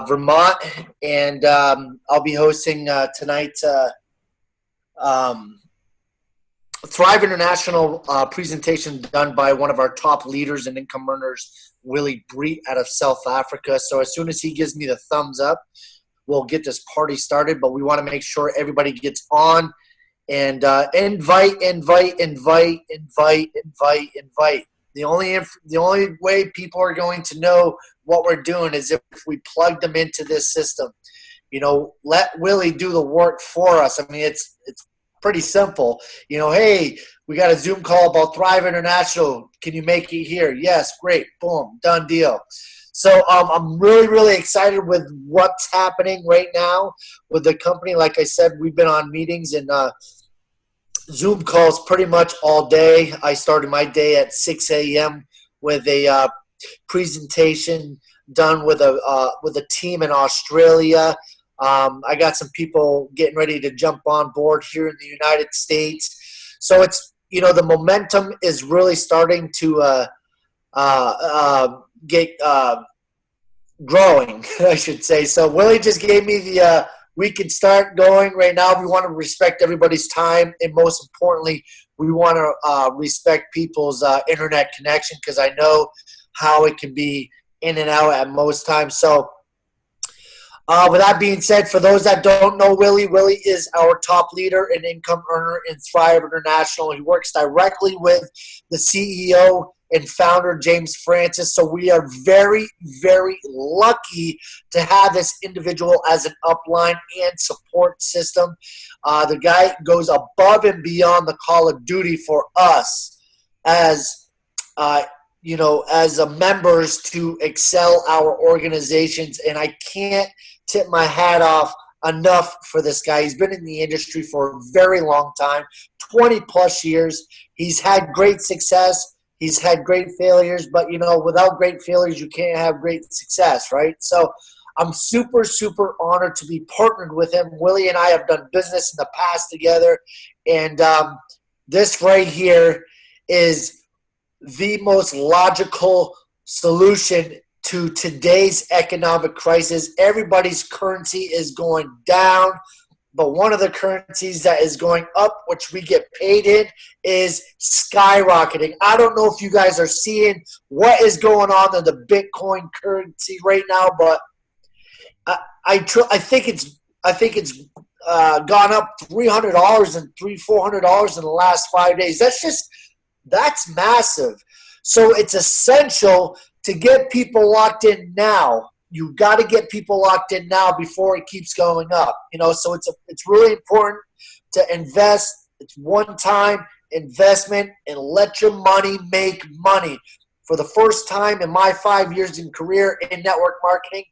Vermont, and I'll be hosting tonight's um, Thrive International presentation done by one of our top leaders and income earners, Willie Breedt out of South Africa. So as soon as he gives me the thumbs up, we'll get this party started. But we want to make sure everybody gets on and invite. The only way people are going to know what we're doing is if we plug them into this system. Let Willie do the work for us. I mean, it's pretty simple. Hey, we got a Zoom call about Thrive International. Can you make it here? Yes, great. Boom, done deal. So I'm really, really excited with what's happening right now with the company. Like I said, we've been on meetings and Zoom calls pretty much all day. I started my day at 6 a.m. with a presentation done with a team in Australia. I got some people getting ready to jump on board here in the United States. So it's, the momentum is really starting to get growing, I should say. So Willie just gave me the we can start going right now. We want to respect everybody's time, and most importantly, we want to respect people's internet connection, because I know how it can be in and out at most times. So with that being said, for those that don't know Willie, Willie is our top leader and income earner in Thrive International. He works directly with the CEO and founder, James Francis. So we are very, very lucky to have this individual as an upline and support system. The guy goes above and beyond the call of duty for us as as members to excel our organizations. And I can't tip my hat off enough for this guy. He's been in the industry for a very long time, 20 plus years. He's had great success. He's had great failures, but without great failures, you can't have great success, right? So I'm super, super honored to be partnered with him. Willie and I have done business in the past together, and this right here is the most logical solution to today's economic crisis. Everybody's currency is going down, but one of the currencies that is going up, which we get paid in, is skyrocketing. I don't know if you guys are seeing what is going on in the Bitcoin currency right now, but I think it's gone up $300 and $400 in the last 5 days. That's massive. So it's essential to get people locked in now. You got to get people locked in now before it keeps going up. So it's really important to invest. It's one-time investment, and let your money make money. For the first time in my 5 years in career in network marketing,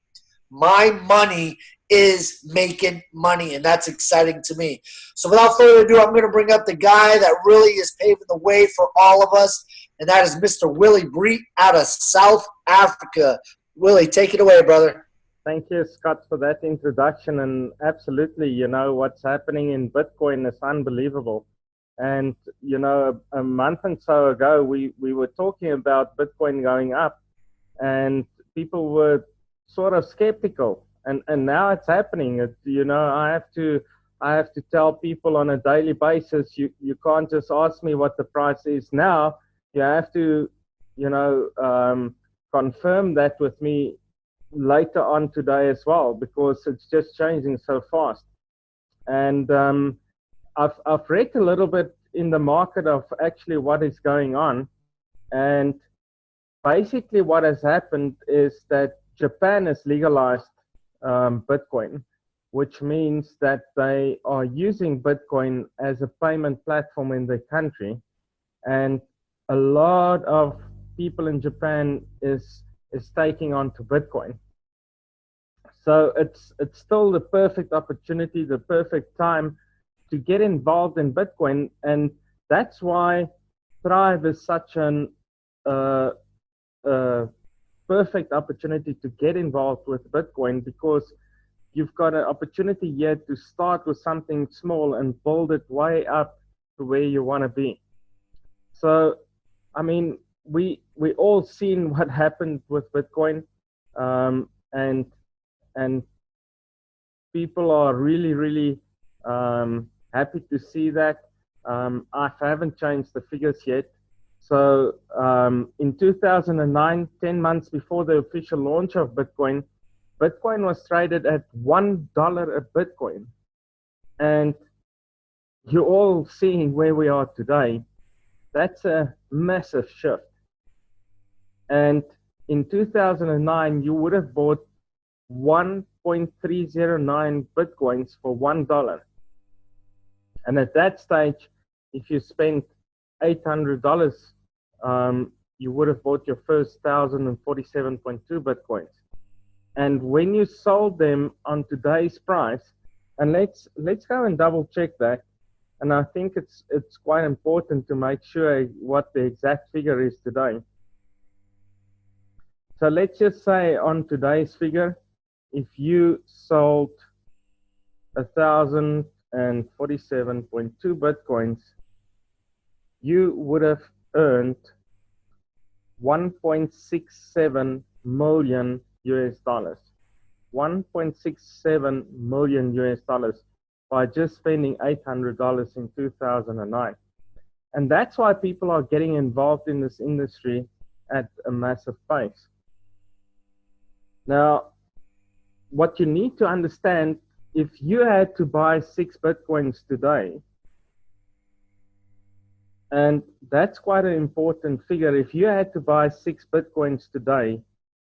my money is making money, and that's exciting to me. So without further ado, I'm going to bring up the guy that really is paving the way for all of us, and that is Mr. Willie Breedt out of South Africa. Willie, take it away, brother. Thank you, Scott, for that introduction. And absolutely, what's happening in Bitcoin is unbelievable. And, a month and so ago, we were talking about Bitcoin going up, and people were sort of skeptical. And now it's happening. I have to tell people on a daily basis, you can't just ask me what the price is now. You have to, confirm that with me later on today as well, because it's just changing so fast. And I've read a little bit in the market of actually what is going on. And basically what has happened is that Japan has legalized Bitcoin, which means that they are using Bitcoin as a payment platform in the country. And a lot of people in Japan is taking on to Bitcoin. So it's still the perfect opportunity, the perfect time to get involved in Bitcoin. And that's why Thrive is such an perfect opportunity to get involved with Bitcoin, because you've got an opportunity here to start with something small and build it way up to where you want to be. So, I mean, we all seen what happened with Bitcoin, and and people are really happy to see that. I haven't changed the figures yet. So in 2009, 10 months before the official launch of Bitcoin, Bitcoin was traded at $1 a Bitcoin. And you're all seeing where we are today. That's a massive shift. And in 2009, you would have bought 1.309 Bitcoins for $1. And at that stage, if you spent $800, you would have bought your first 1,047.2 Bitcoins. And when you sold them on today's price, and let's go and double check that. And I think it's quite important to make sure what the exact figure is today. So let's just say on today's figure, if you sold 1,047.2 Bitcoins, you would have earned 1.67 million US dollars. 1.67 million US dollars by just spending $800 in 2009. And that's why people are getting involved in this industry at a massive pace. Now, what you need to understand, if you had to buy 6 Bitcoins today, and that's quite an important figure, if you had to buy 6 Bitcoins today,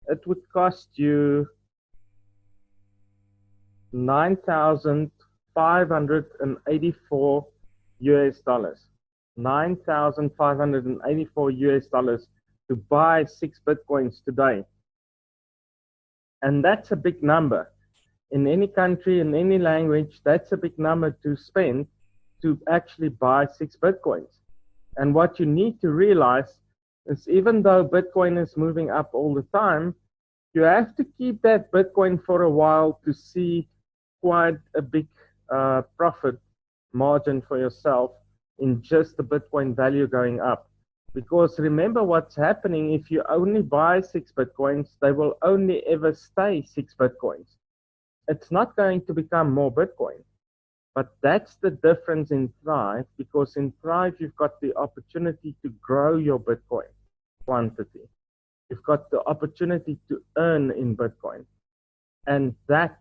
it would cost you $9,584 US dollars. $9,584 US dollars to buy 6 Bitcoins today. And that's a big number. In any country, in any language, that's a big number to spend to actually buy 6 Bitcoins. And what you need to realize is even though Bitcoin is moving up all the time, you have to keep that Bitcoin for a while to see quite a big profit margin for yourself in just the Bitcoin value going up. Because remember what's happening, if you only buy 6 Bitcoins, they will only ever stay 6 Bitcoins. It's not going to become more Bitcoin. But that's the difference in Thrive, because in Thrive, you've got the opportunity to grow your Bitcoin quantity. You've got the opportunity to earn in Bitcoin. And that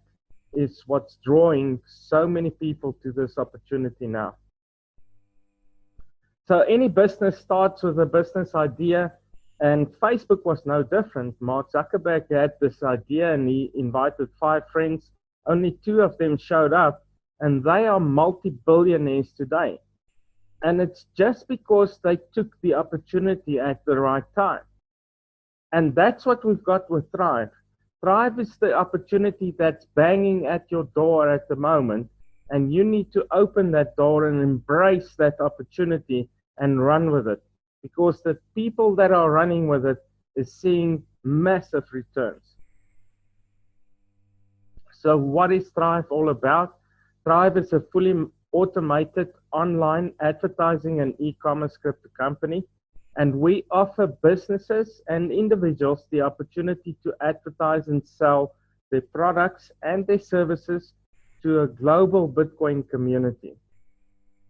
is what's drawing so many people to this opportunity now. So any business starts with a business idea, and Facebook was no different. Mark Zuckerberg had this idea and he invited 5 friends. Only 2 of them showed up, and they are multi-billionaires today. And it's just because they took the opportunity at the right time. And that's what we've got with Thrive. Thrive is the opportunity that's banging at your door at the moment, and you need to open that door and embrace that opportunity and run with it, because the people that are running with it is seeing massive returns. So what is Thrive all about? Thrive is a fully automated online advertising and e-commerce crypto company, and we offer businesses and individuals the opportunity to advertise and sell their products and their services to a global Bitcoin community,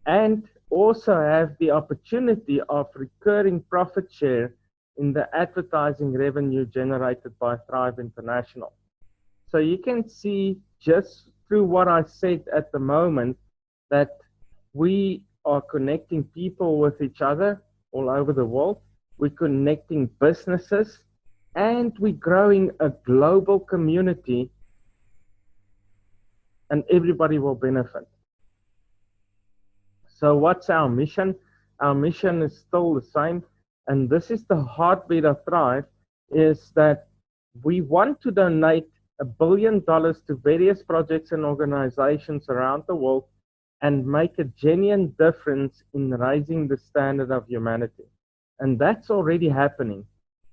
and also have the opportunity of recurring profit share in the advertising revenue generated by Thrive International. So you can see just through what I said at the moment that we are connecting people with each other all over the world. We're connecting businesses, and we're growing a global community, and everybody will benefit. So what's our mission? Our mission is still the same, and this is the heartbeat of Thrive, is that we want to donate $1 billion to various projects and organizations around the world and make a genuine difference in raising the standard of humanity. And that's already happening.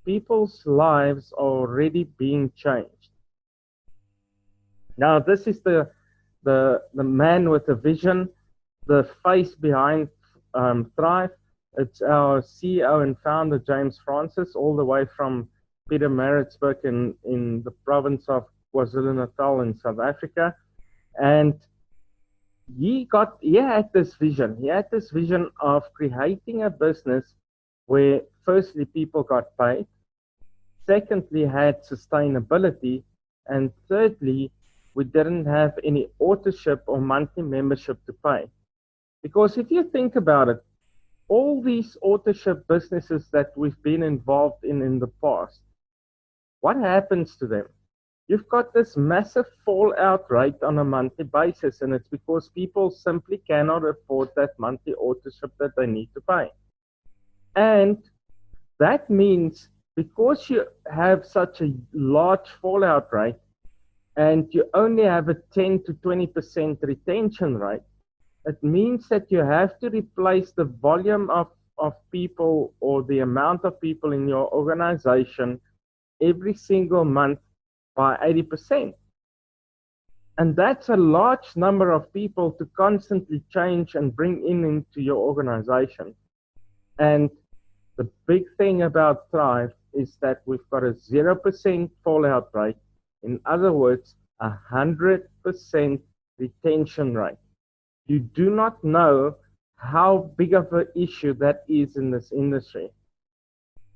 People's lives are already being changed. Now, this is the man with the vision, the face behind Thrive. It's our CEO and founder, James Francis, all the way from Pietermaritzburg in the province of KwaZulu-Natal in South Africa. And he had this vision. He had this vision of creating a business where firstly people got paid, secondly had sustainability, and thirdly we didn't have any authorship or monthly membership to pay. Because if you think about it, all these authorship businesses that we've been involved in the past, what happens to them? You've got this massive fallout rate on a monthly basis, and it's because people simply cannot afford that monthly authorship that they need to pay. And that means because you have such a large fallout rate and you only have a 10 to 20% retention rate, it means that you have to replace the volume of people or the amount of people in your organization every single month by 80%. And that's a large number of people to constantly change and bring into your organization. And the big thing about Thrive is that we've got a 0% fallout rate. In other words, 100% retention rate. You do not know how big of an issue that is in this industry.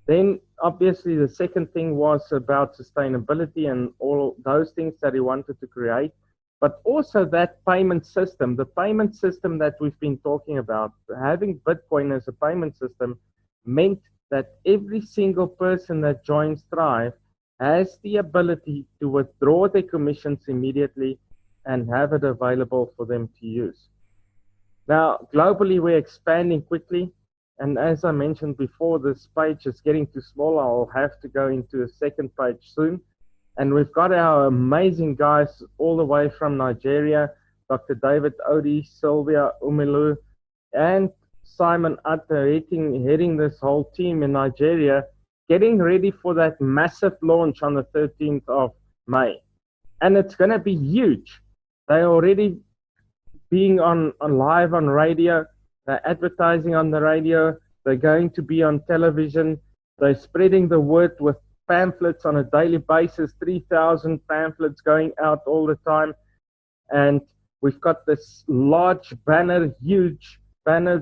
Then obviously the second thing was about sustainability and all those things that he wanted to create, but also that payment system, the payment system that we've been talking about, having Bitcoin as a payment system meant that every single person that joins Thrive has the ability to withdraw their commissions immediately and have it available for them to use. Now, globally, we're expanding quickly. And as I mentioned before, this page is getting too small. I'll have to go into a second page soon. And we've got our amazing guys all the way from Nigeria, Dr. David Odi, Sylvia Umilu, and Simon Atta heading this whole team in Nigeria, getting ready for that massive launch on the 13th of May. And it's going to be huge. They're already being on live on radio. They're advertising on the radio. They're going to be on television. They're spreading the word with pamphlets on a daily basis, 3,000 pamphlets going out all the time. And we've got this large banner, huge banner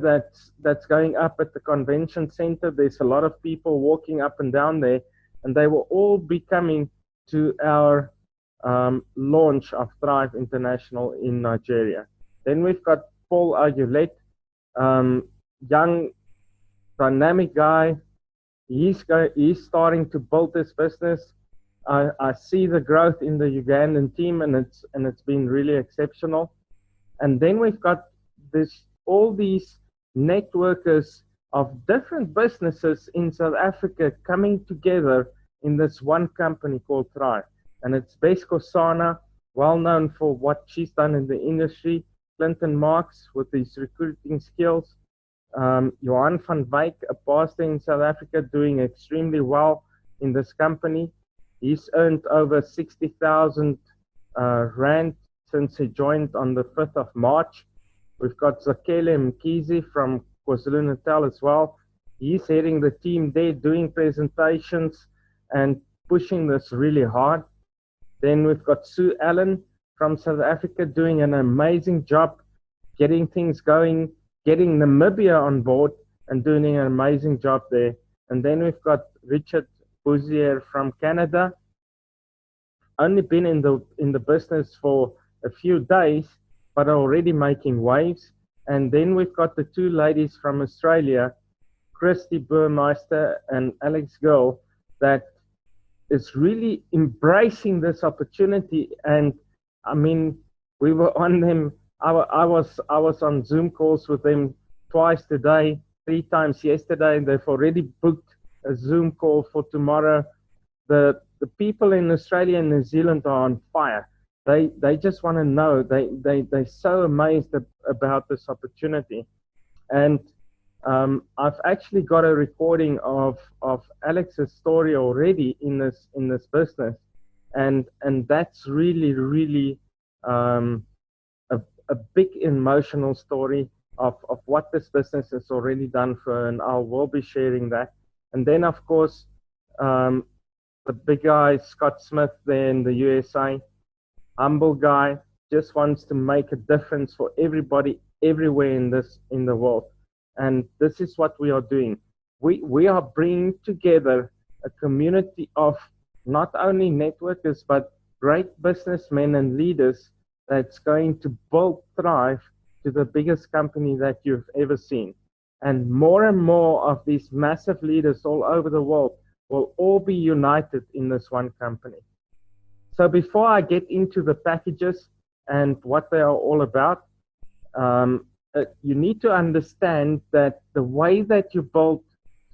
that's going up at the convention center. There's a lot of people walking up and down there, and they will all be coming to our launch of Thrive International in Nigeria. Then we've got Paul Argulet, young, dynamic guy. He's starting to build this business. I see the growth in the Ugandan team, and it's been really exceptional. And then we've got all these networkers of different businesses in South Africa coming together in this one company called Thrive. And it's Bess Kosana, well known for what she's done in the industry. Clinton Marks with his recruiting skills. Johan van Wyk, a pastor in South Africa, doing extremely well in this company. He's earned over 60,000 Rand since he joined on the 5th of March. We've got Zakele Mkizi from KwaZulu-Natal as well. He's heading the team there, doing presentations and pushing this really hard. Then we've got Sue Allen from South Africa doing an amazing job getting things going, getting Namibia on board and doing an amazing job there. And then we've got Richard Bouzier from Canada, only been in the business for a few days, but already making waves. And then we've got the two ladies from Australia, Christy Burmeister and Alex Girl, that is really embracing this opportunity. And I mean, we were on them. I was on Zoom calls with them twice today, 3 times yesterday, and they've already booked a Zoom call for tomorrow. The people in Australia and New Zealand are on fire. They just want to know. They're so amazed about this opportunity. And I've actually got a recording of Alex's story already in this business, and that's really a big emotional story of what this business has already done for her, and I will be sharing that. And then of course the the big guy, Scott Smith there in the USA, humble guy, just wants to make a difference for everybody everywhere in the world. And this is what we are doing. We are bringing together a community of not only networkers, but great businessmen and leaders that's going to build Thrive to the biggest company that you've ever seen. And more of these massive leaders all over the world will all be united in this one company. So before I get into the packages and what they are all about, you need to understand that the way that you build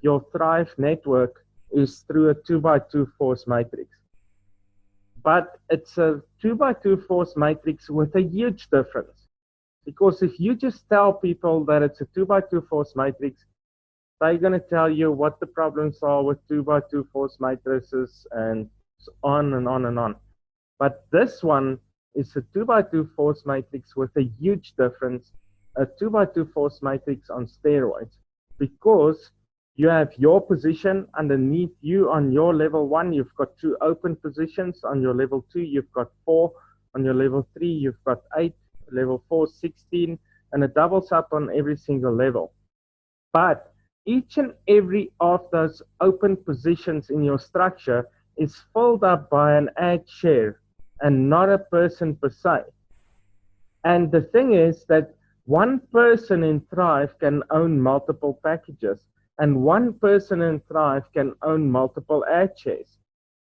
your Thrive network is through a 2x2 force matrix. But it's a 2x2 force matrix with a huge difference. Because if you just tell people that it's a 2x2 force matrix, they're going to tell you what the problems are with 2x2 force matrices and on and on and on. But this one is a 2x2 force matrix with a huge difference, a 2x2 force matrix on steroids, because you have your position underneath you on your level 1, you've got 2 open positions. On your level 2, you've got 4. On your level 3, you've got 8. Level 4, 16, and it doubles up on every single level. But each and every of those open positions in your structure is filled up by an ad share and not a person per se. And the thing is that one person in Thrive can own multiple packages, and one person in Thrive can own multiple ad shares.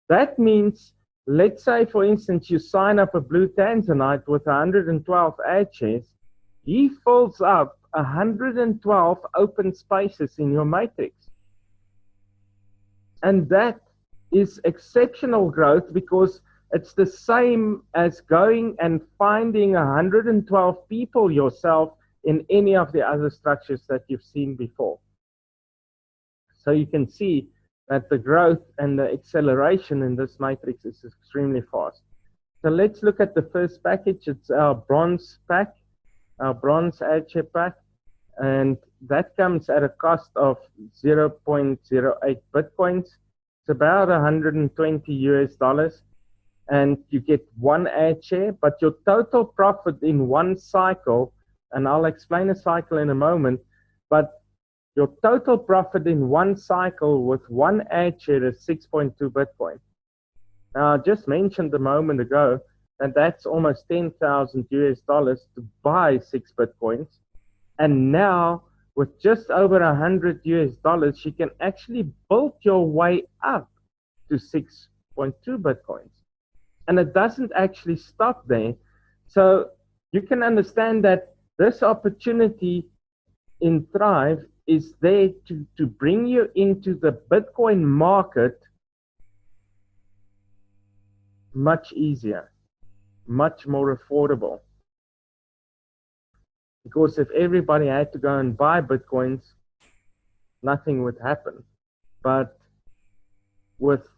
That means, let's say, for instance, you sign up a blue tanzanite with 112 ad shares. He fills up 112 open spaces in your matrix. And that is exceptional growth, because it's the same as going and finding 112 people yourself in any of the other structures that you've seen before. So you can see that the growth and the acceleration in this matrix is extremely fast. So let's look at the first package. It's our bronze pack, our bronze ad share pack, and that comes at a cost of 0.08 Bitcoins. It's about 120 US dollars, and you get 1 ad share, but your total profit in one cycle, and I'll explain a cycle in a moment, but your total profit in one cycle with 1 ad share is 6.2 Bitcoin. Now, I just mentioned a moment ago that that's almost 10,000 US dollars to buy 6 Bitcoins. And now, with just over 100 US dollars, you can actually build your way up to 6.2 Bitcoins. And it doesn't actually stop there. So you can understand that this opportunity in Thrive is there to bring you into the Bitcoin market much easier, much more affordable. Because if everybody had to go and buy Bitcoins, nothing would happen. But with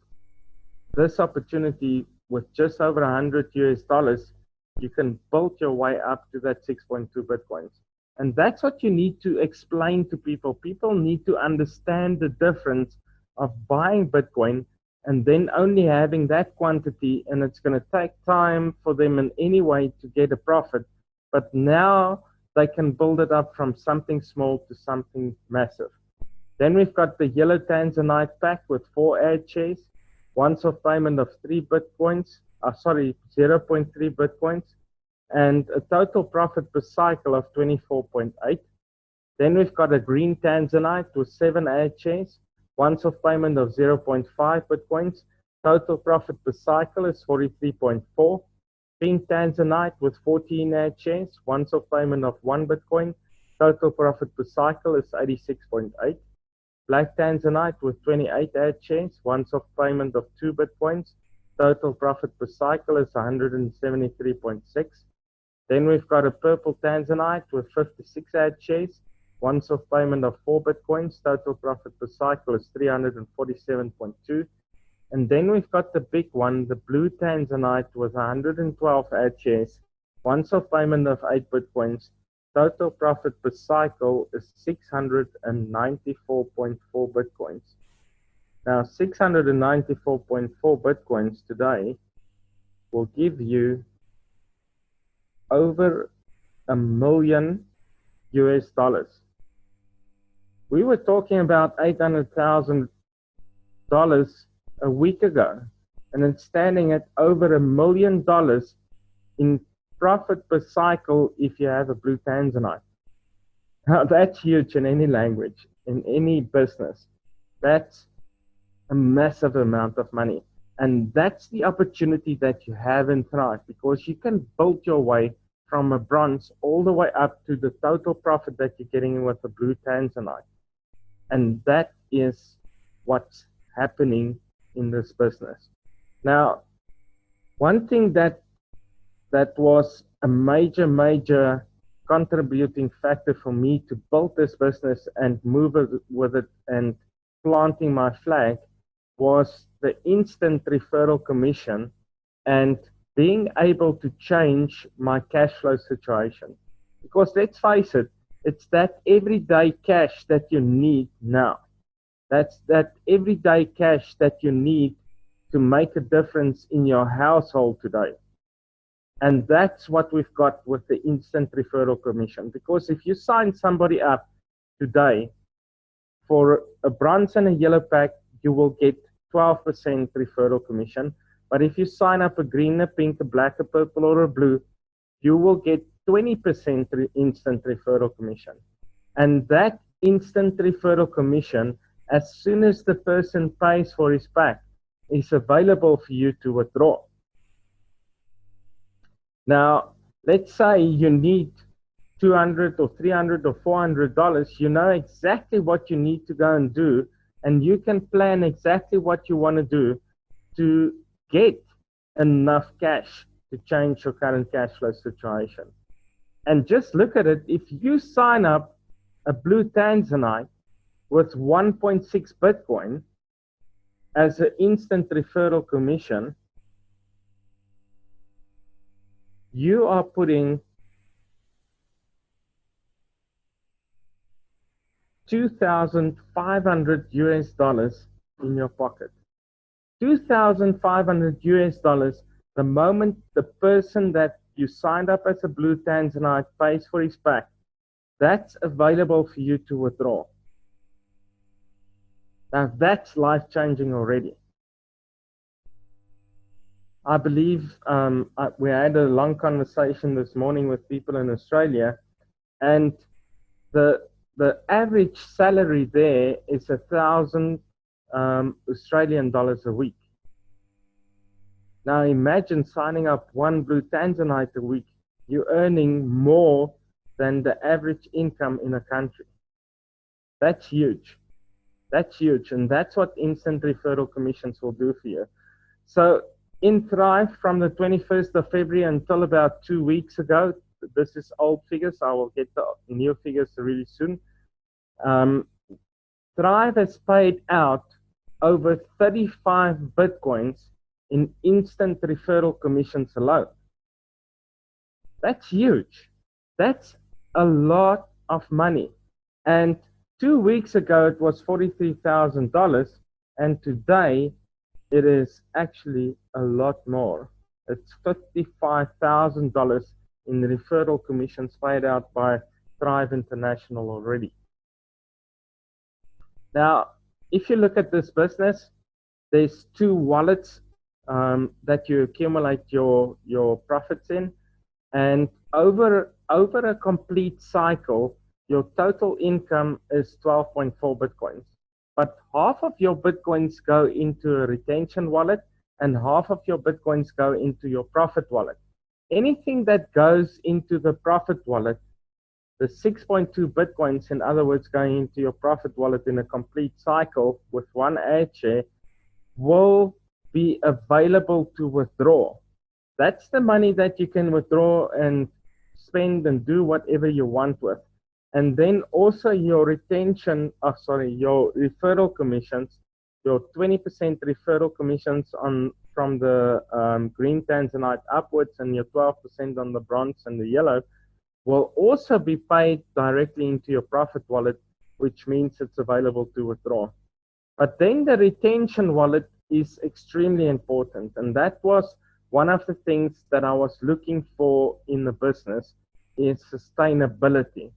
this opportunity, with just over 100 US dollars, you can build your way up to that 6.2 Bitcoins. And that's what you need to explain to people. People need to understand the difference of buying Bitcoin and then only having that quantity, and it's going to take time for them in any way to get a profit. But now they can build it up from something small to something massive. Then we've got the yellow tanzanite pack with 4 ad shares, once-off payment of 3 Bitcoins, 0.3 Bitcoins, and a total profit per cycle of 24.8. Then we've got a green tanzanite with 7 ad shares, once-off payment of 0.5 Bitcoins, total profit per cycle is 43.4. Pink tanzanite with 14 ad shares, once-off payment of 1 Bitcoin, total profit per cycle is 86.8. Black tanzanite with 28 ad shares, once-off payment of 2 Bitcoins, total profit per cycle is 173.6. Then we've got a purple tanzanite with 56 ad shares, once-off payment of 4 Bitcoins, total profit per cycle is 347.2. And then we've got the big one, the blue tanzanite with 112 ad shares, once-off payment of 8 Bitcoins, total profit per cycle is 694.4 Bitcoins. Now, 694.4 Bitcoins today will give you over $1 million US. We were talking about $800,000 a week ago, and it's standing at over $1 million in profit per cycle if you have a blue tanzanite. Now, that's huge in any language, in any business. That's a massive amount of money. And that's the opportunity that you have in Thrive, because you can build your way from a bronze all the way up to the total profit that you're getting with the blue tanzanite. And that is what's happening in this business. Now, one thing that was a major contributing factor for me to build this business and move with it and planting my flag was the instant referral commission and being able to change my cash flow situation. Because let's face it, it's that everyday cash that you need now. That's that everyday cash that you need to make a difference in your household today. And that's what we've got with the instant referral commission. Because if you sign somebody up today for a bronze and a yellow pack, you will get 12% referral commission. But if you sign up a green, a pink, a black, a purple, or a blue, you will get 20% instant referral commission. And that instant referral commission, as soon as the person pays for his pack, is available for you to withdraw. Now, let's say you need $200 or $300 or $400, you know exactly what you need to go and do, and you can plan exactly what you want to do to get enough cash to change your current cash flow situation. And just look at it, if you sign up a blue tanzanite with 1.6 Bitcoin as an instant referral commission, you are putting $2,500 US in your pocket. $2,500 US the moment the person that you signed up as a blue tanzanite pays for his pack. That's available for you to withdraw. Now that's life-changing already. I believe we had a long conversation this morning with people in Australia, and the average salary there is 1,000 Australian dollars a week. Now imagine signing up one blue tanzanite a week. You're earning more than the average income in a country. That's huge. That's huge, and that's what instant referral commissions will do for you. So in Thrive, from the 21st of February until about 2 weeks ago, this is old figures, I will get the new figures really soon. Thrive has paid out over 35 Bitcoins in instant referral commissions alone. That's huge. That's a lot of money. And 2 weeks ago, it was $43,000, and today it is actually a lot more. It's $55,000 in referral commissions paid out by Thrive International already. Now, if you look at this business, there's two wallets that you accumulate your profits in, and over a complete cycle, your total income is 12.4 Bitcoins. But half of your Bitcoins go into a retention wallet, and half of your Bitcoins go into your profit wallet. Anything that goes into the profit wallet, the 6.2 Bitcoins, in other words, going into your profit wallet in a complete cycle with one ad share, will be available to withdraw. That's the money that you can withdraw and spend and do whatever you want with. And then also your your referral commissions, your 20% referral commissions from the green tanzanite upwards, and your 12% on the bronze and the yellow will also be paid directly into your profit wallet, which means it's available to withdraw. But then the retention wallet is extremely important. And that was one of the things that I was looking for in the business is sustainability.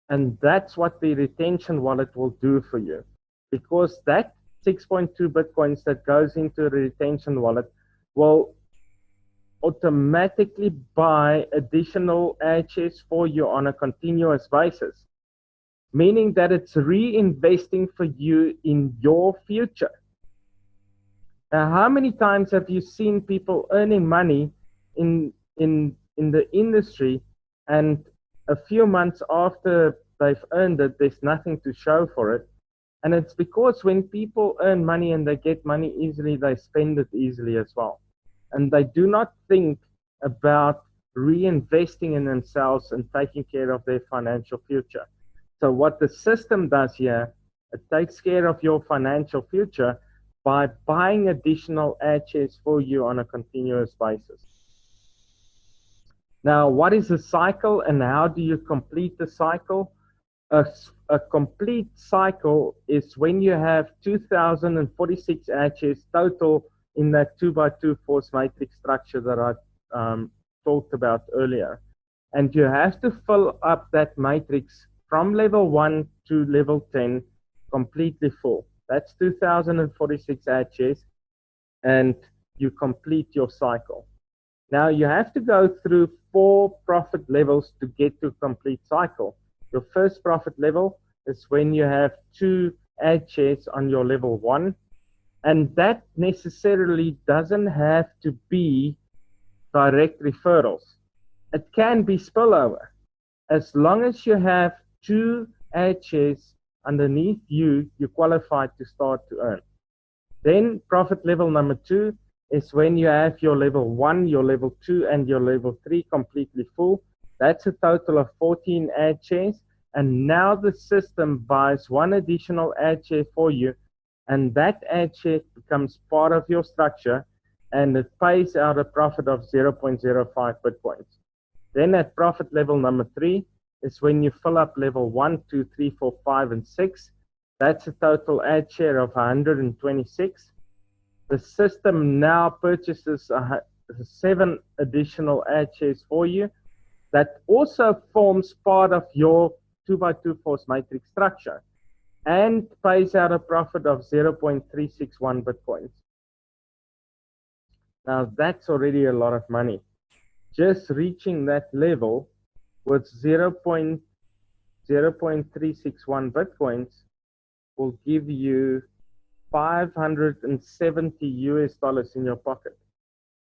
And that's what the retention wallet will do for you. Because that 6.2 Bitcoins that goes into the retention wallet will automatically buy additional shares for you on a continuous basis, meaning that it's reinvesting for you in your future. Now, how many times have you seen people earning money in the industry, and a few months after they've earned it, there's nothing to show for it? And it's because when people earn money and they get money easily, they spend it easily as well. And they do not think about reinvesting in themselves and taking care of their financial future. So what the system does here, it takes care of your financial future by buying additional shares for you on a continuous basis. Now, what is a cycle and how do you complete the cycle? A complete cycle is when you have 2,046 shares total in that 2x2 force matrix structure that I talked about earlier. And you have to fill up that matrix from level 1 to level 10 completely full. That's 2,046 shares, and you complete your cycle. Now you have to go through 4 profit levels to get to complete cycle. Your first profit level is when you have 2 shares on your level 1, and that necessarily doesn't have to be direct referrals. It can be spillover. As long as you have 2 shares underneath you, you qualify to start to earn. Then profit level number 2 is when you have your level 1, your level 2, and your level 3 completely full. That's a total of 14 shares. And now the system buys 1 additional share for you, and that share becomes part of your structure, and it pays out a profit of 0.05 Bitcoins. Then at profit level number 3 is when you fill up level 1, 2, 3, 4, 5, and 6. That's a total share of 126. The system now purchases 7 additional shares for you. That also forms part of your 2x2 force matrix structure and pays out a profit of 0.361 Bitcoins. Now that's already a lot of money. Just reaching that level with 0.361 Bitcoins will give you $570 in your pocket.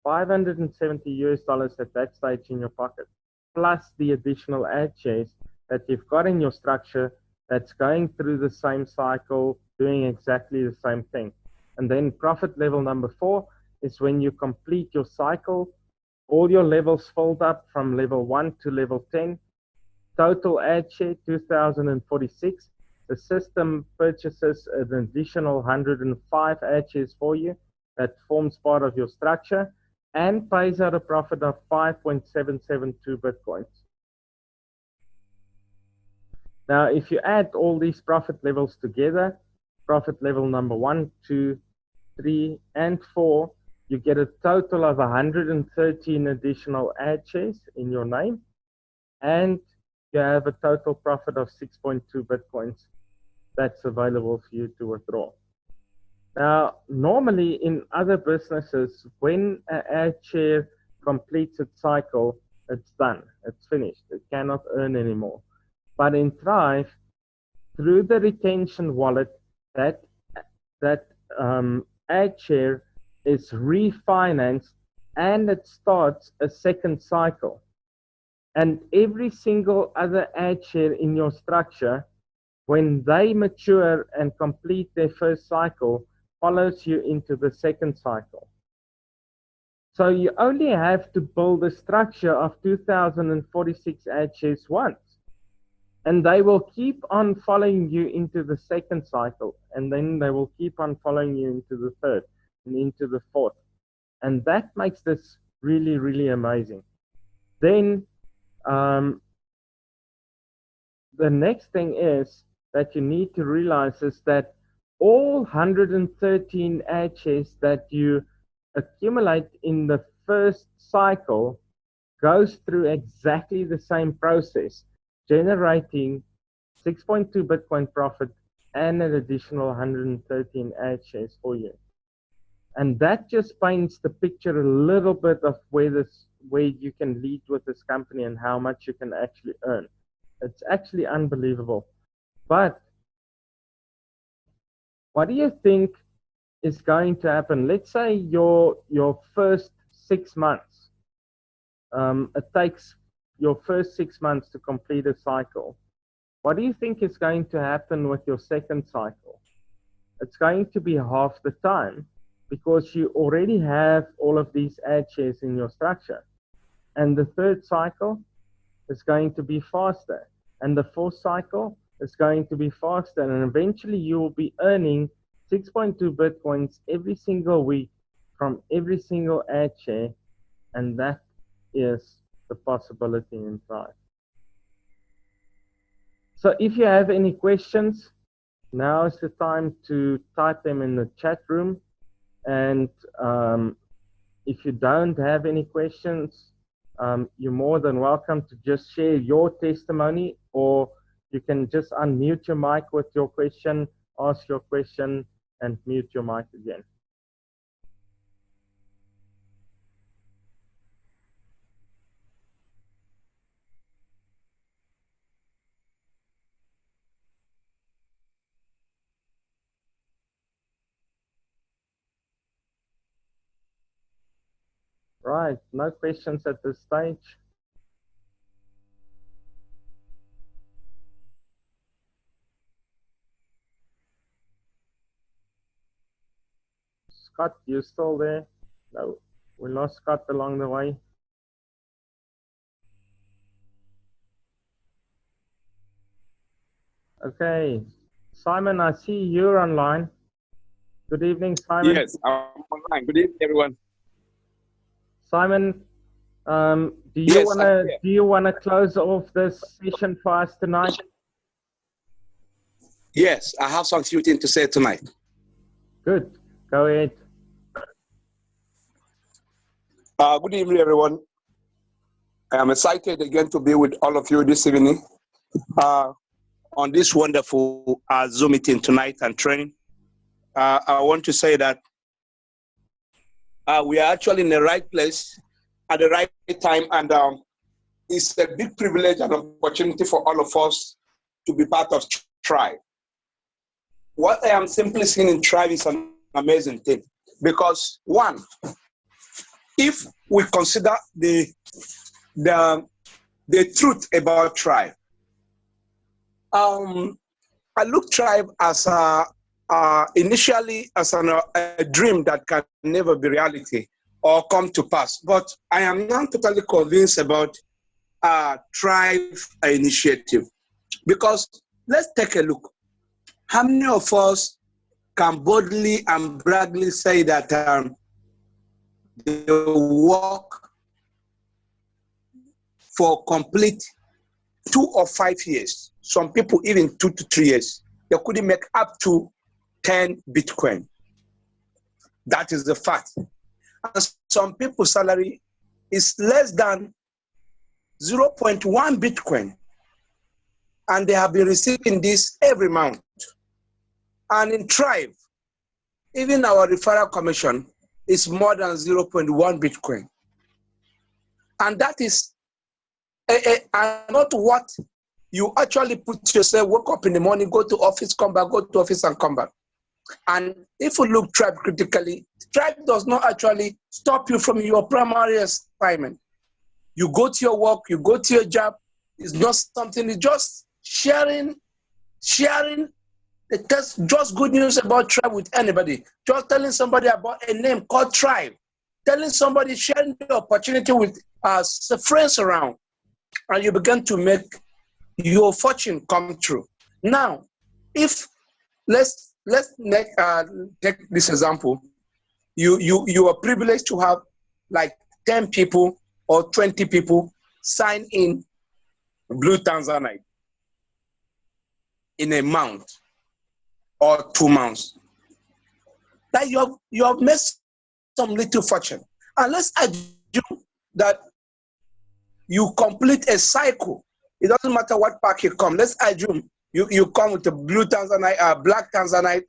$570 at that stage in your pocket, plus the additional shares that you've got in your structure that's going through the same cycle, doing exactly the same thing. And then profit level number 4 is when you complete your cycle, all your levels filled up from level 1 to level 10, total share 2,046. The system purchases an additional 105 shares for you that forms part of your structure and pays out a profit of 5.772 Bitcoins. Now, if you add all these profit levels together, profit level number 1, 2, 3, and 4, you get a total of 113 additional shares in your name, and you have a total profit of 6.2 Bitcoins that's available for you to withdraw. Now, normally in other businesses, when an share completes its cycle, it's done, it's finished, it cannot earn anymore. But in Thrive, through the retention wallet, that ad share is refinanced and it starts a second cycle. And every single other ad share in your structure, when they mature and complete their first cycle, follows you into the second cycle. So you only have to build a structure of 2,046 ad shares once. And they will keep on following you into the second cycle, and then they will keep on following you into the third and into the fourth. And that makes this really, really amazing. Then the next thing is that you need to realize is that all 113 ad shares that you accumulate in the first cycle goes through exactly the same process, generating 6.2 Bitcoin profit and an additional 113 ad shares for you. And that just paints the picture a little bit of where you can lead with this company and how much you can actually earn. It's actually unbelievable. But what do you think is going to happen? Let's say your first 6 months. It takes your first 6 months to complete a cycle. What do you think is going to happen with your second cycle? It's going to be half the time, because you already have all of these ad shares in your structure. And the third cycle is going to be faster. And the fourth cycle is going to be faster. And eventually you will be earning 6.2 Bitcoins every single week from every single ad share. And that is the possibility in Thrive. So if you have any questions, now is the time to type them in the chat room. And if you don't have any questions, you're more than welcome to just share your testimony, or you can just unmute your mic with your question, ask your question, and mute your mic again. Right, no questions at this stage. Scott, you still there? No, we lost Scott along the way. Okay, Simon, I see you're online. Good evening, Simon. Yes, I'm online. Good evening, everyone. Simon, do you wanna close off this session for us tonight? Yes, I have some few things to say tonight. Good, go ahead. Good evening, everyone. I am excited again to be with all of you this evening on this wonderful Zoom meeting tonight and training. I want to say that we are actually in the right place at the right time, and it's a big privilege and opportunity for all of us to be part of Tribe. What I am simply seeing in Tribe is an amazing thing, because one, if we consider the truth about Tribe, I look Tribe as initially as a dream that can never be reality or come to pass. But I am not totally convinced about Tribe initiative, because let's take a look. How many of us can boldly and braggly say that they work for complete 2 or 5 years? Some people even 2 to 3 years. They couldn't make up to 10 Bitcoin. That is the fact. And some people's salary is less than 0.1 Bitcoin. And they have been receiving this every month. And in Tribe, even our referral commission is more than 0.1 Bitcoin. And that is not what you actually put yourself, wake up in the morning, go to office, come back, go to office and come back. And if you look Tribe critically, Tribe does not actually stop you from your primary assignment. You go to your work, you go to your job. It's not something, it's just sharing just good news about Tribe with anybody. Just telling somebody about a name called Tribe. Telling somebody, sharing the opportunity with friends around. And you begin to make your fortune come true. Now, if let's take this example. You are privileged to have like 10 people or 20 people sign in Blue Tanzanite in a month. or 2 months. That you have made some little fortune. And let's assume that you complete a cycle. It doesn't matter what pack you come. Let's assume you come with a blue Tanzanite, black Tanzanite,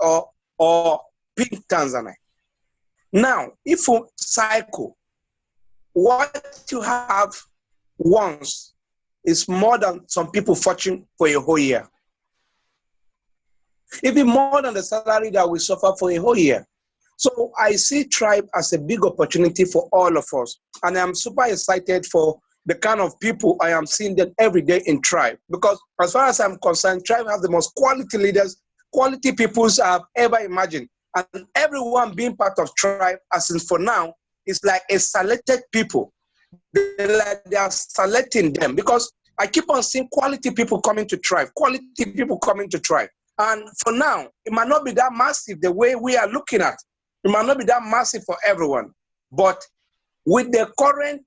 or pink Tanzanite. Now, if you cycle, what you have once is more than some people fortune for a whole year. Even more than the salary that we suffer for a whole year. So I see tribe as a big opportunity for all of us. And I'm super excited for the kind of people I am seeing them every day in tribe. Because as far as I'm concerned, tribe have the most quality leaders, quality people I've ever imagined. And everyone being part of tribe, as in for now, is like a selected people. They are selecting them because I keep on seeing quality people coming to tribe, quality people coming to tribe. And for now, it might not be that massive the way we are looking at. It might not be that massive for everyone. But with the current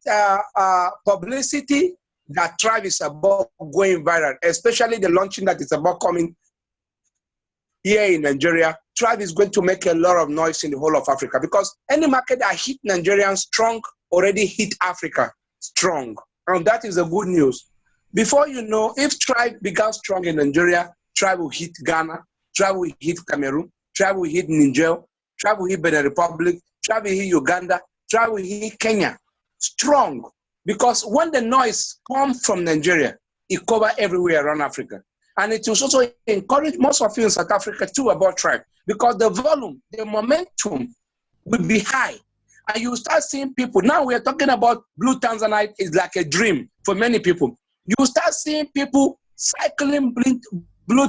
publicity that tribe is about going viral, especially the launching that is about coming here in Nigeria, tribe is going to make a lot of noise in the whole of Africa because any market that hit Nigerians strong already hit Africa strong. And that is the good news. Before you know, if tribe becomes strong in Nigeria, tribe will hit Ghana, tribe will hit Cameroon, tribe will hit Niger, tribe will hit Benin Republic, tribe will hit Uganda, tribe will hit Kenya. Strong. Because when the noise comes from Nigeria, it covers everywhere around Africa. And it will also encourage most of you in South Africa too about tribe. Because the volume, the momentum will be high. And you start seeing people. Now we are talking about blue Tanzanite is like a dream for many people. You start seeing people cycling blue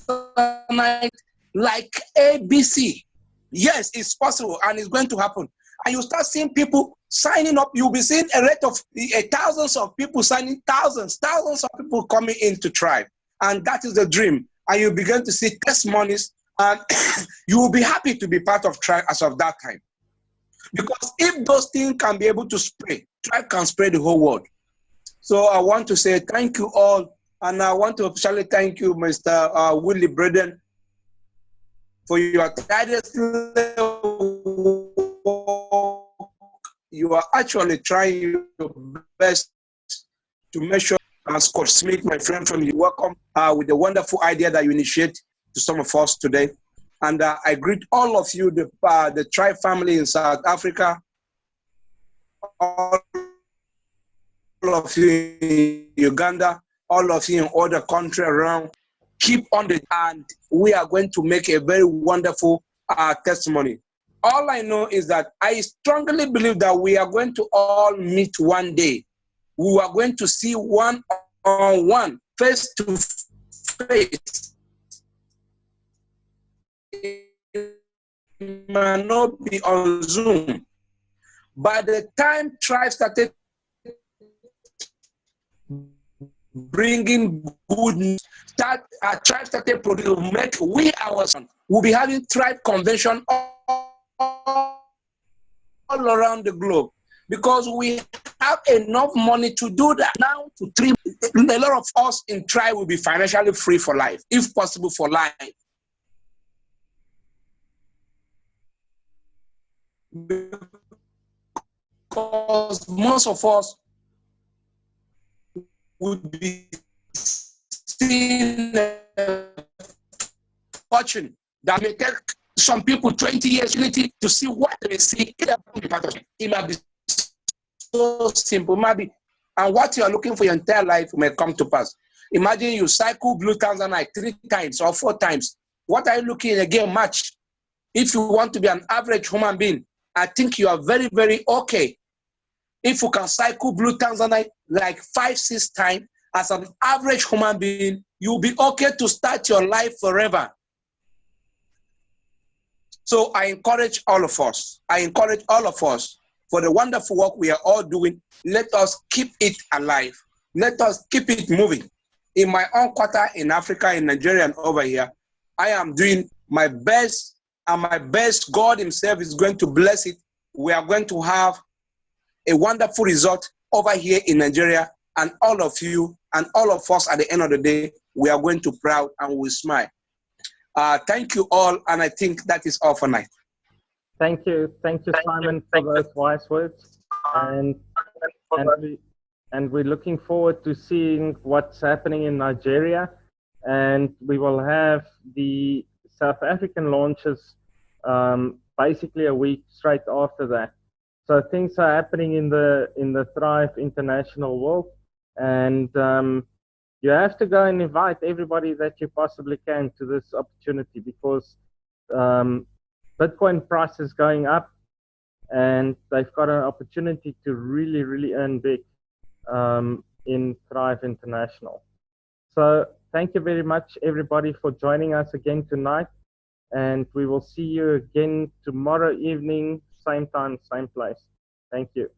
Tanzanite like ABC. Yes, it's possible and it's going to happen. And you start seeing people signing up. You'll be seeing a rate of thousands of people signing, thousands of people coming into tribe. And that is the dream. And you begin to see testimonies and you will be happy to be part of tribe as of that time. Because if those things can be able to spread, tribe can spread the whole world. So I want to say thank you all. And I want to officially thank you, Mr. Willie Breedt, for your tireless work. You are actually trying your best to make sure, as Coach Smith, my friend from you, welcome with the wonderful idea that you initiate to some of us today. And I greet all of you, the tribe family in South Africa, all of you in Uganda, all of you in other countries around. Keep on the, and we are going to make a very wonderful testimony. All I know is that I strongly believe that we are going to all meet one day. We are going to see one-on-one, face-to-face. It might not be on Zoom. By the time tribe started bringing good news, that tribe started producing, we'll be having tribe convention all around the globe because we have enough money to do that. Now, a lot of us in tribe will be financially free for life, if possible for life. Because most of us would be seeing a fortune that may take some people 20 years to see what they see. It might be so simple, maybe, and what you are looking for your entire life may come to pass. Imagine you cycle blue Tanzanite 3 times or 4 times. What are you looking at a game match? If you want to be an average human being, I think you are very, very okay. If you can cycle blue Tanzanite like 5-6 times as an average human being, you'll be okay to start your life forever. So I encourage all of us. For the wonderful work we are all doing. Let us keep it alive. Let us keep it moving. In my own quarter in Africa, in Nigeria, and over here, I am doing my best, and my best, God himself is going to bless it. We are going to have a wonderful result over here in Nigeria, and all of you and all of us at the end of the day, we are going to proud and we smile. Thank you all, and I think that is all for night. Thank you, Simon, for those wise words, and we're looking forward to seeing what's happening in Nigeria, and we will have the South African launches basically a week straight after that. So things are happening in the Thrive International world, and you have to go and invite everybody that you possibly can to this opportunity, because Bitcoin price is going up, and they've got an opportunity to really, really earn big in Thrive International. So thank you very much, everybody, for joining us again tonight. And we will see you again tomorrow evening, same time, same place. Thank you.